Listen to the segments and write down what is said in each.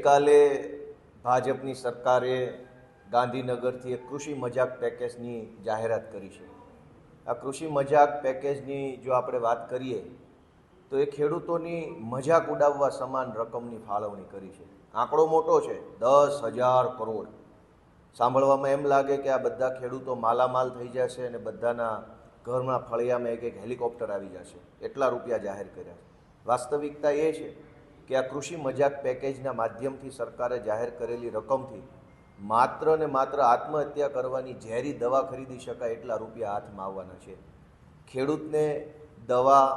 ગઈકાલે ભાજપની સરકારે ગાંધીનગરથી એક કૃષિ મજાક પેકેજની જાહેરાત કરી છે। આ કૃષિ મજાક પેકેજની જો આપણે વાત કરીએ તો એ ખેડૂતોની મજાક ઉડાવવા સમાન રકમની ફાળવણી કરી છે। આંકડો મોટો છે, 10,000 કરોડ। સાંભળવામાં એમ લાગે કે આ બધા ખેડૂતો માલામાલ થઈ જશે અને બધાના ઘરના ફળિયામાં એક હેલિકોપ્ટર આવી જશે, એટલા રૂપિયા જાહેર કર્યા છે। વાસ્તવિકતા એ છે કે આ કૃષિ મજાક પેકેજના માધ્યમથી સરકારે જાહેર કરેલી રકમથી માત્ર ને માત્ર આત્મહત્યા કરવાની ઝેરી દવા ખરીદી શકાય એટલા રૂપિયા હાથમાં આવવાના છે। ખેડૂતને દવા,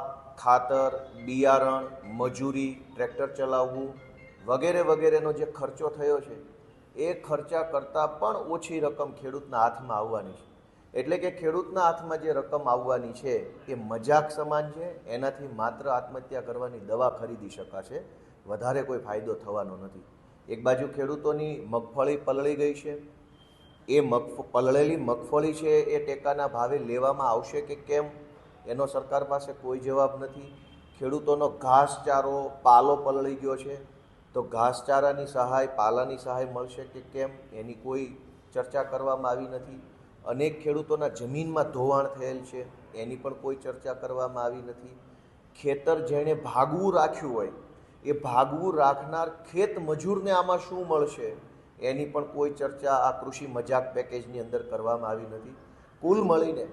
ખાતર, બિયારણ, મજૂરી, ટ્રેક્ટર ચલાવવું વગેરે વગેરેનો જે ખર્ચો થયો છે એ ખર્ચા કરતાં પણ ઓછી રકમ ખેડૂતના હાથમાં આવવાની છે। એટલે કે ખેડૂતના હાથમાં જે રકમ આવવાની છે એ મજાક સમાન છે। એનાથી માત્ર આત્મહત્યા કરવાની દવા ખરીદી શકાશે, વધારે કોઈ ફાયદો થવાનો નથી। એક બાજુ ખેડૂતોની મગફળી પલળી ગઈ છે, એ પલળેલી મગફળી છે એ ટેકાના ભાવે લેવામાં આવશે કે કેમ એનો સરકાર પાસે કોઈ જવાબ નથી। ખેડૂતોનો ઘાસચારો, પાલો પલળી ગયો છે તો ઘાસચારાની સહાય, પાલાની સહાય મળશે કે કેમ એની કોઈ ચર્ચા કરવામાં આવી નથી। અનેક ખેડૂતોના જમીનમાં ધોવાણ થયેલ છે, એની પણ કોઈ ચર્ચા કરવામાં આવી નથી। ખેતર જેણે ભાગવું રાખ્યું હોય એ ભાગવું રાખનાર ખેત મજૂરને આમાં શું મળશે એની પણ કોઈ ચર્ચા આ કૃષિ મજાક પેકેજની અંદર કરવામાં આવી નથી। કુલ મળીને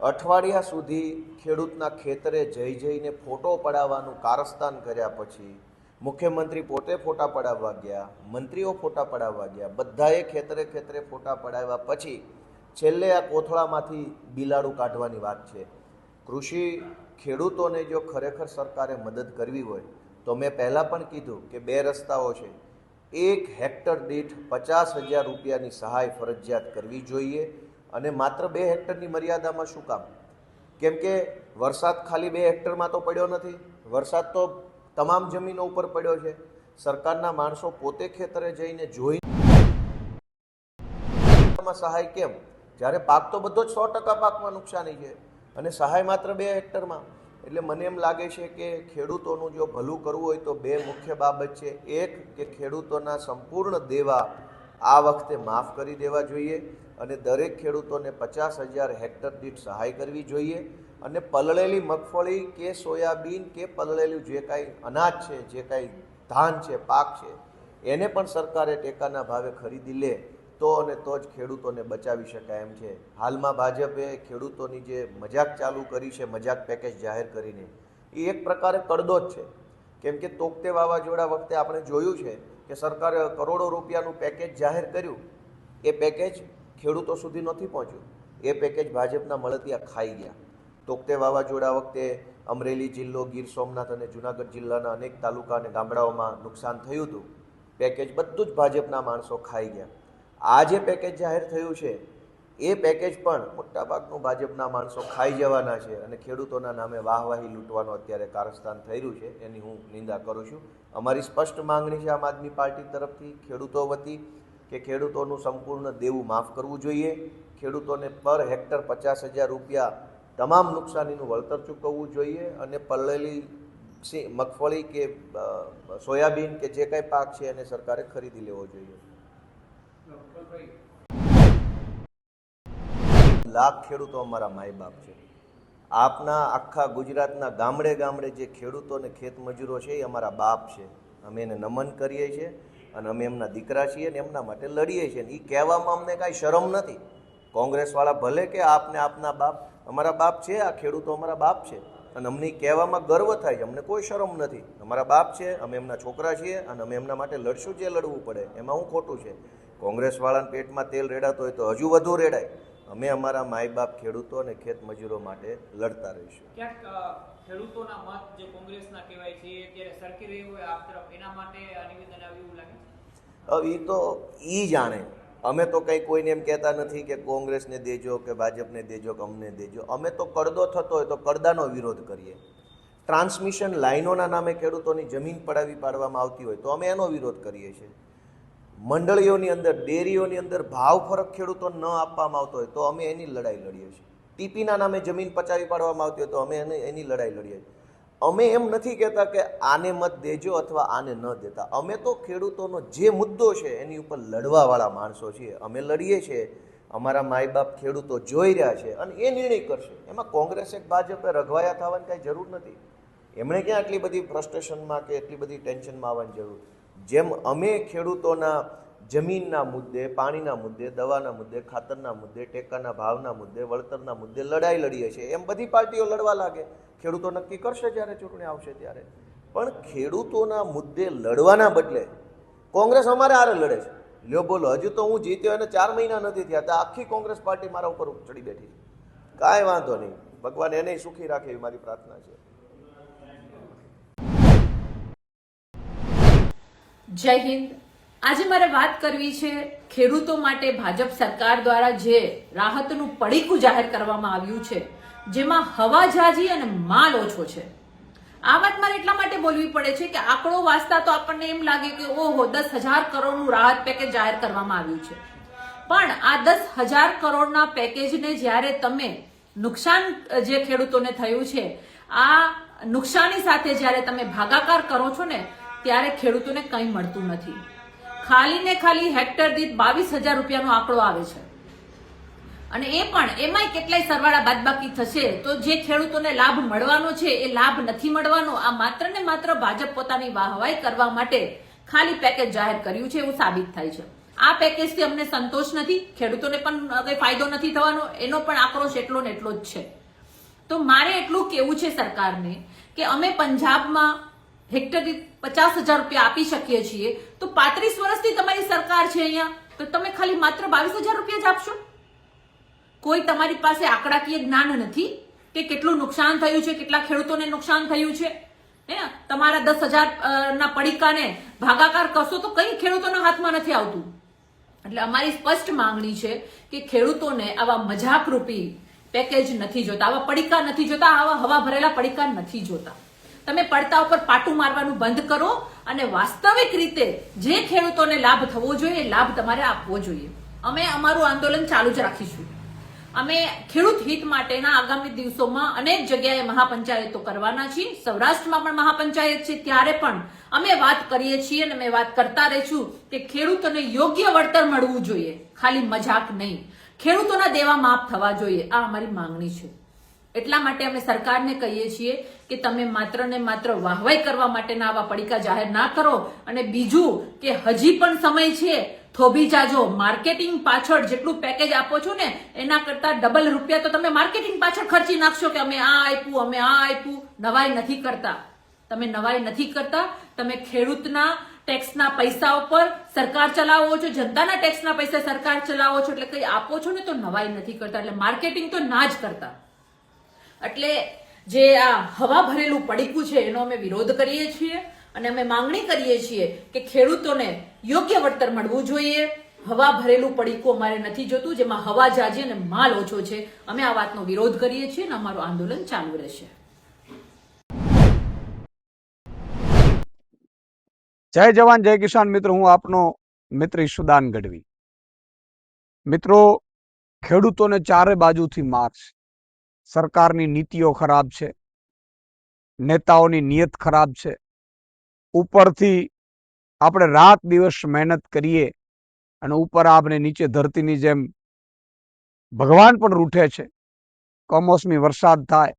અઠવાડિયા સુધી ખેડૂતના ખેતરે જઈને ફોટો પડાવવાનું કારસ્તાન કર્યા પછી મુખ્યમંત્રી પોતે ફોટા પડાવવા ગયા, મંત્રીઓ ફોટા પડાવવા ગયા, બધાએ ખેતરે ખેતરે ફોટા પડાવ્યા પછી છેલ્લે આ કોથળામાંથી બિલાડું કાઢવાની વાત છે। કૃષિ ખેડૂતોને જો ખરેખર સરકારે મદદ કરવી હોય તો મેં પહેલાં પણ કીધું કે બે રસ્તાઓ છે। 1 હેક્ટર દીઠ 50,000 રૂપિયાની સહાય ફરજિયાત કરવી જોઈએ। અને માત્ર 2 હેક્ટરની મર્યાદામાં શું કામ? કેમ કે વરસાદ ખાલી 2 હેક્ટરમાં તો પડ્યો નથી, વરસાદ તો તમામ જમીનો ઉપર પડ્યો છે। સરકારના માણસો પોતે ખેતરે જઈને જોઈ સહાય કેમ, જ્યારે પાક તો બધો જ 100% પાકમાં નુકસાની છે અને સહાય માત્ર 2 હેક્ટરમાં। એટલે મને એમ લાગે છે કે ખેડૂતોનું જો ભલું કરવું હોય તો 2 મુખ્ય બાબત છે। એક કે ખેડૂતોના સંપૂર્ણ દેવા આ વખતે માફ કરી દેવા જોઈએ અને દરેક ખેડૂતોને 50,000 હેક્ટર દીઠ સહાય કરવી જોઈએ। અને પલળેલી મગફળી કે સોયાબીન કે પલળેલું જે કાંઈ અનાજ છે, જે કાંઈ ધાન છે, પાક છે, એને પણ સરકારે ટેકાના ભાવે ખરીદી લે તો અને તો જ ખેડૂતોને બચાવી શકાય એમ છે। હાલમાં ભાજપે ખેડૂતોની જે મજાક ચાલુ કરી છે, મજાક પેકેજ જાહેર કરીને, એ એક પ્રકારે કડદો જ છે। કેમ કે તોકતે વાવાઝોડા વખતે આપણે જોયું છે કે સરકારે કરોડો રૂપિયાનું પેકેજ જાહેર કર્યું, એ પેકેજ ખેડૂતો સુધી નથી પહોંચ્યું, એ પેકેજ ભાજપના મળતિયા ખાઈ ગયા। તોકતે વાવાઝોડા વખતે અમરેલી જિલ્લો, ગીર સોમનાથ અને જૂનાગઢ જિલ્લાના અનેક તાલુકા અને ગામડાઓમાં નુકસાન થયું હતું, પેકેજ બધું જ ભાજપના માણસો ખાઈ ગયા। આ જે પેકેજ જાહેર થયું છે એ પેકેજ પણ મોટાભાગનું ભાજપના માણસો ખાઈ જવાના છે અને ખેડૂતોના નામે વાહવાહી લૂંટવાનું અત્યારે કારસ્તાન થઈ રહ્યું છે, એની હું નિંદા કરું છું। અમારી સ્પષ્ટ માંગણી છે આમ આદમી પાર્ટી તરફથી ખેડૂતો વતી કે ખેડૂતોનું સંપૂર્ણ દેવું માફ કરવું જોઈએ। ખેડૂતોને પર હેક્ટર 50,000 રૂપિયા તમામ નુકસાનીનું વળતર ચૂકવવું જોઈએ અને પલળેલી મગફળી કે સોયાબીન કે જે કાંઈ પાક છે એને સરકારે ખરીદી લેવો જોઈએ। લાખ ખેડૂતો અમારા માય બાપ છે। આપના આખા ગુજરાતના ગામડે ગામડે જે ખેડૂતો અને ખેત મજૂરો છે એ અમારા બાપ છે। અમે એને નમન કરીએ છીએ અને અમે એમના દીકરા છીએ અને એમના માટે લડીએ છીએ। એ કહેવામાં અમને કાંઈ શરમ નથી। કોંગ્રેસવાળા ભલે કે આપને આપના બાપ, અમારા બાપ છે, આ ખેડૂતો અમારા બાપ છે અને અમને કહેવામાં ગર્વ થાય છે, અમને કોઈ શરમ નથી। અમારા બાપ છે, અમે એમના છોકરા છીએ અને અમે એમના માટે લડશું જે લડવું પડે, એમાં શું ખોટું છે? કોંગ્રેસવાળાના પેટમાં તેલ રેડાતો હોય તો હજુ વધુ રેડાય। અમે અમારા માય બાપ ખેડૂતો અને ખેત મજૂરો માટે લડતા રહીશું। ક્યાંક ખેડૂતોના મત જે કોંગ્રેસના કહેવાય છે અત્યારે સરકી રહ્યું હોય આપ તરફ, એના માટે આ નિવેદન આવ્યું એવું લાગે છે? હવે એ તો એ જાણે, અમે તો કંઈ કોઈને એમ કહેતા નથી કે કોંગ્રેસને દેજો કે ભાજપને દેજો કે અમને દેજો। અમે તો કડદો થતો હોય તો કડદાનો વિરોધ કરીએ। ટ્રાન્સમિશન લાઇનોના નામે ખેડૂતોની જમીન પડાવી પાડવામાં આવતી હોય તો અમે એનો વિરોધ કરીએ છીએ। મંડળીઓની અંદર, ડેરીઓની અંદર ભાવ ફરક ખેડૂતોને ન આપવામાં આવતો હોય તો અમે એની લડાઈ લડીએ છીએ। ટીપીના નામે જમીન પચાવી પાડવામાં આવતી હોય તો અમે એની લડાઈ લડીએ છીએ। અમે એમ નથી કહેતા કે આને મત દેજો અથવા આને ન દેતા. અમે તો ખેડૂતોનો જે મુદ્દો છે એની ઉપર લડવાવાળા માણસો છીએ. અમે લડીએ છીએ, અમારા માય બાપ ખેડૂતો જોઈ રહ્યા છે અને એ નિર્ણય કરશે. એમાં કોંગ્રેસ કે ભાજપે રઘવાયા થવાની કાંઈ જરૂર નથી. એમણે ક્યાં આટલી બધી ફ્રસ્ટ્રેશનમાં કે એટલી બધી ટેન્શનમાં આવવાની જરૂર. જેમ અમે ખેડૂતોના જમીનના મુદ્દે, પાણીના મુદ્દે, દવાના મુદ્દે, ખાતરના મુદ્દે, ટેકાના ભાવના મુદ્દે, વળતરના મુદ્દે લડાઈ લડીએ છીએ, એમ બધી પાર્ટીઓ લડવા લાગે. ખેડૂતો નક્કી કરશે જ્યારે ચૂંટણી આવશે ત્યારે. પણ ખેડૂતોના મુદ્દે લડવાના બદલે કોંગ્રેસ અમારે હારે લડે છે. લ્યો બોલો, હજુ તો હું જીત્યો એને 4 મહિના નથી થયા, તો આખી કોંગ્રેસ પાર્ટી મારા ઉપર ચડી બેઠી છે. કાંઈ વાંધો નહીં, ભગવાન એને સુખી રાખે એવી મારી પ્રાર્થના છે. જય હિન્દ. આજે મારે વાત કરવી છે ખેડૂતો માટે ભાજપ સરકાર દ્વારા જે રાહતનું પડીકું જાહેર કરવામાં આવ્યું છે, જેમાં હવા ઝાઝી અને માલ ઓછો છે. આ વાત મારે એટલા માટે બોલવી પડે છે કે આંકડો વાંચતા તો આપણને એમ લાગે કે ઓહો 10,000 કરોડનું રાહત પેકેજ જાહેર કરવામાં આવ્યું છે. પણ આ 10,000 કરોડના પેકેજને જ્યારે તમે નુકસાન જે ખેડૂતોને થયું છે, આ નુકસાની સાથે જ્યારે તમે ભાગાકાર કરો છો ને, ત્યારે ખેડૂતોને કંઈ મળતું નથી. ખાલી ને ખાલી હેક્ટર દીઠ 22,000 રૂપિયાનો આંકડો આવે છે. અને એ પણ એમાંય કેટલાય સરવાળા બાદબાકી થશે તો જે ખેડૂતોને લાભ મળવાનો છે એ લાભ નથી મળવાનો. આ માત્ર ને માત્ર ભાજપ પોતાની વાહવાઈ કરવા માટે ખાલી પેકેજ જાહેર કર્યું છે એવું સાબિત થાય છે. આ પેકેજથી અમને સંતોષ નથી, ખેડૂતોને પણ કઈ ફાયદો નથી થવાનો, એનો પણ આક્રોશ એટલો ને એટલો જ છે. તો મારે એટલું કેવું છે સરકારને કે અમે પંજાબમાં હેક્ટર દીઠ 50,000 રૂપિયા આપી શકીએ છીએ, તો 35 વર્ષથી તમારી સરકાર છે અહીંયા, તો તમે ખાલી માત્ર 22,000 રૂપિયા જ આપશો? કોઈ તમારી પાસે આંકડાકીય જ્ઞાન નથી કે કેટલું નુકસાન થયું છે, કેટલા ખેડૂતોને નુકસાન થયું છે. તમારા 10,000 ના પડીકાને ભાગાકાર કરશો તો કઈ ખેડૂતોના હાથમાં નથી આવતું. એટલે અમારી સ્પષ્ટ માંગણી છે કે ખેડૂતોને આવા મજાક રૂપી પેકેજ નથી જોતા, આવા પડીકા નથી જોતા, આવા હવા ભરેલા પડીકા નથી જોતા. તમે પડતા ઉપર પાટું મારવાનું બંધ કરો અને વાસ્તવિક રીતે જે ખેડૂતોને લાભ થવો જોઈએ લાભ તમારે આપવો જોઈએ. અમે અમારું આંદોલન ચાલુ જ રાખીશું. અમે ખેડૂત હિત માટેના આગામી દિવસોમાં અનેક જગ્યાએ મહાપંચાયતો કરવાના છીએ. સૌરાષ્ટ્રમાં પણ મહાપંચાયત છે, ત્યારે પણ અમે વાત કરીએ છીએ અને અમે વાત કરતા રહીશું કે ખેડૂતોને યોગ્ય વળતર મળવું જોઈએ, ખાલી મજાક નહીં. ખેડૂતોના દેવા માફ થવા જોઈએ, આ અમારી માંગણી છે. એટલા માટે અમે સરકારને કહીએ છીએ કે તમે માત્ર ને માત્ર વાહવાઈ કરવા માટેના આવા પડીકા જાહેર ના કરો. અને બીજું કે હજી પણ સમય છે, થોભી જાજો. માર્કેટિંગ પાછળ જેટલું પેકેજ આપો છો ને એના કરતા ડબલ રૂપિયા તો તમે માર્કેટિંગ પાછળ ખર્ચી નાખશો કે અમે આ આપ્યું, અમે આ આપ્યું. નવાઈ નથી કરતા, તમે નવાઈ નથી કરતા. તમે ખેડૂતના ટેક્સના પૈસા ઉપર સરકાર ચલાવો છો, જનતાના ટેક્સના પૈસા સરકાર ચલાવો છો, એટલે કઈ આપો છો ને તો નવાઈ નથી કરતા. એટલે માર્કેટિંગ તો ના જ કરતા. એટલે જે આ હવા ભરેલું પડીકું છે એનો અમે વિરોધ કરીએ છીએ અને અમે માંગણી કરીએ છીએ કે ખેડૂતોને યોગ્ય વળતર મળવું જોઈએ. હવા ભરેલું પડીકું અમારે નથી જોતું, જેમાં હવા જાજી અને માલ ઓછો છે. અમે આ વાતનો વિરોધ કરીએ છીએ અને અમારું આંદોલન ચાલુ રહેશે. જય જવાન જય કિસાન. મિત્રો, હું આપનો મિત્ર ઈશુદાન ગઢવી. મિત્રો, ખેડૂતોને ચારે બાજુથી માર છે. સરકારની નીતિઓ ખરાબ છે, નેતાઓની નિયત ખરાબ છે. ઉપરથી આપણે રાત દિવસ મહેનત કરીએ અને ઉપર આપણે નીચે ધરતીની જેમ ભગવાન પણ રૂઠે છે. કમોસમી વરસાદ થાય,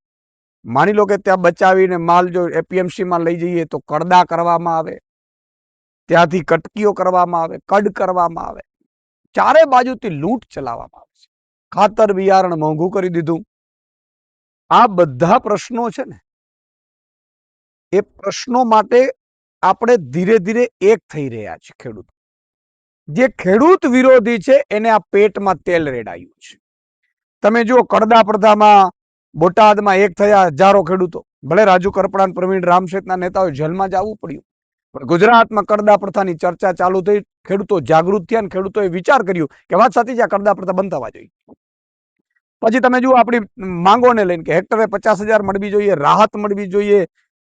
માની લો કે ત્યાં બચાવીને માલ જો એપીએમસીમાં લઈ જઈએ તો કડદા કરવામાં આવે, ત્યાંથી કટકીઓ કરવામાં આવે, કડ કરવામાં આવે. ચારે બાજુથી લૂંટ ચલાવવામાં આવે છે. ખાતર બિયારણ મોંઘું કરી દીધું. આ બધા પ્રશ્નો છે ને, એ પ્રશ્નો માટે આપણે ધીરે ધીરે એક થઈ રહ્યા છે. ખેડૂત જે ખેડૂત વિરોધી છે એને આ પેટમાં તેલ રેડાયું છે. તમે જુઓ, કડદા પ્રથામાં બોટાદમાં એક થયા હજારો ખેડૂતો. ભલે રાજુ કરપડા, પ્રવીણ રામશેઠના નેતાઓ જેલમાં જવું પડ્યું, પણ ગુજરાતમાં કડદા પ્રથાની ચર્ચા ચાલુ થઈ. ખેડૂતો જાગૃત થયા અને ખેડૂતોએ વિચાર કર્યું કે વાત સાચી છે, આ કડદા પ્રથા બંધ થવા જોઈએ. પછી તમે જુઓ આપણી માંગોને લઈને કે હેક્ટરે 50,000 મળવી જોઈએ, રાહત મળવી જોઈએ,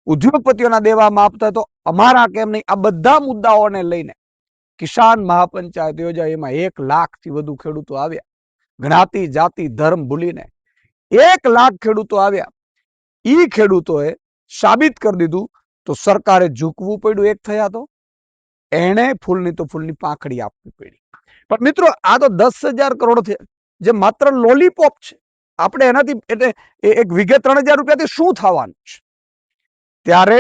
ઉદ્યોગપતિઓના દેવા માફ થાય તો અમારા કેમ નહીં. આ બધા મુદ્દાઓને લઈને કિસાન મહાપંચાયત યોજાઈ. એમાં 1 લાખથી વધુ ખેડૂતો આવ્યા. જ્ઞાતિ જાતિ ધર્મ ભૂલીને 1 લાખ ખેડૂતો આવ્યા. ઈ ખેડૂતોએ સાબિત કરી દીધું તો સરકારે ઝૂકવું પડ્યું એક થયા તો એણે ફૂલની તો ફૂલની પાંખડી આપવી પડી. પણ મિત્રો આ તો 10,000 કરોડ છે જે માત્ર લોલીપોપ છે. આપણે એનાથી એટલે એક વીઘે 3,000 રૂપિયાથી શું થવાનું છે? ત્યારે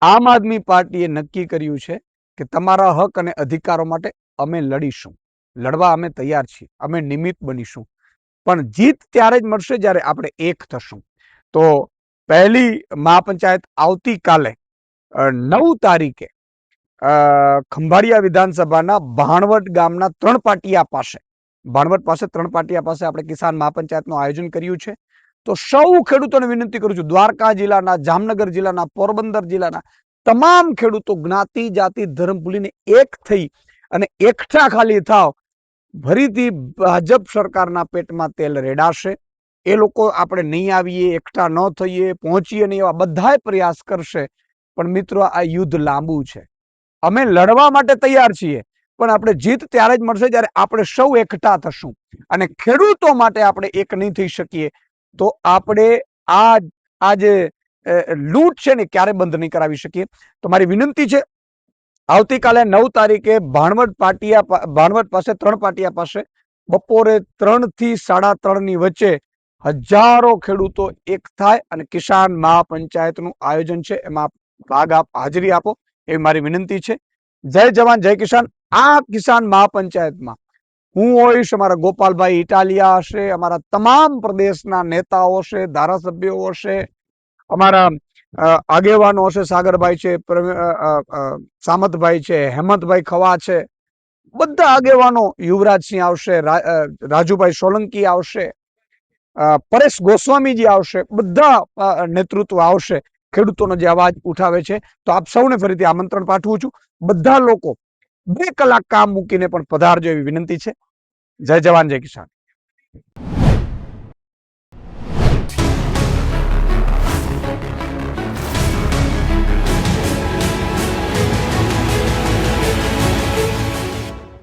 આમ આદમી પાર્ટીએ નક્કી કર્યું છે કે તમારા હક અને અધિકારો માટે અમે લડીશું, લડવા અમે તૈયાર છીએ, અમે નિમિત્ત બનીશું, પણ જીત ત્યારે જ મળશે જ્યારે આપણે એક થશું. તો પહેલી મહાપંચાયત આવતીકાલે 9 તારીખે ખંભાળિયા વિધાનસભાના ભાણવડ ગામના 3 પાટિયા પાસે, ભાણવડ પાસે 3 પાટિયા પાસે આપણે કિસાન મહાપંચાયતનું આયોજન કર્યું છે. તો સૌ ખેડૂતોને વિનંતી કરું છું, દ્વારકા જિલ્લાના, જામનગર જિલ્લાના, પોરબંદર જિલ્લાના તમામ ખેડૂતો જ્ઞાતિ જાતિ ધર્મ ભૂલીને એક થઈ અને એકઠા ખાલી થાવ. ફરીથી ભાજપ સરકારના પેટમાં તેલ રેડાશે. એ લોકો આપણે નહીં આવીએ, એકઠા ન થઈએ, પહોંચીએ નહીં, એવા બધાય પ્રયાસ કરશે. પણ મિત્રો આ યુદ્ધ લાંબુ છે. અમે લડવા માટે તૈયાર છીએ, પણ આપણે જીત ત્યારે જ મળશે જ્યારે આપણે સૌ એકઠા થશું. અને ખેડૂતો માટે આપણે એક નહીં થઈ શકીએ તો આપણે આ જે લૂંટ છે ને ક્યારે બંધ નહીં કરાવી શકીએ. તો મારી વિનંતી છે, આવતીકાલે 9 તારીખે ભાણવડ પાસે 3 પાટિયા પાસે બપોરે 3 થી 3:30 ની વચ્ચે હજારો ખેડૂતો એક થાય અને કિસાન મહાપંચાયતનું આયોજન છે, એમાં હાજરી આપો એવી મારી વિનંતી છે. જય જવાન જય કિસાન. આ કિસાન મહાપંચાયતમાં હું હોઈશ, અમારા ગોપાલભાઈ ઇટાલિયા હશે, અમારા તમામ પ્રદેશના નેતાઓ હશે, ધારાસભ્યો હશે, અમારા આગેવાનો હશે, સાગરભાઈ છે, સામતભાઈ છે, હેમંતભાઈ ખવા છે, બધા આગેવાનો, યુવરાજસિંહ આવશે, રાજુભાઈ સોલંકી આવશે, પરેશ ગોસ્વામીજી આવશે, બધા નેતૃત્વ આવશે. ખેડૂતોનો જે અવાજ ઉઠાવે છે. તો આપ સૌને ફરીથી આમંત્રણ પાઠવું છું. બધા લોકો 2 કલાક કામ મૂકીને પણ પધારજો એવી વિનંતી છે. જય જવાન જય કિસાન.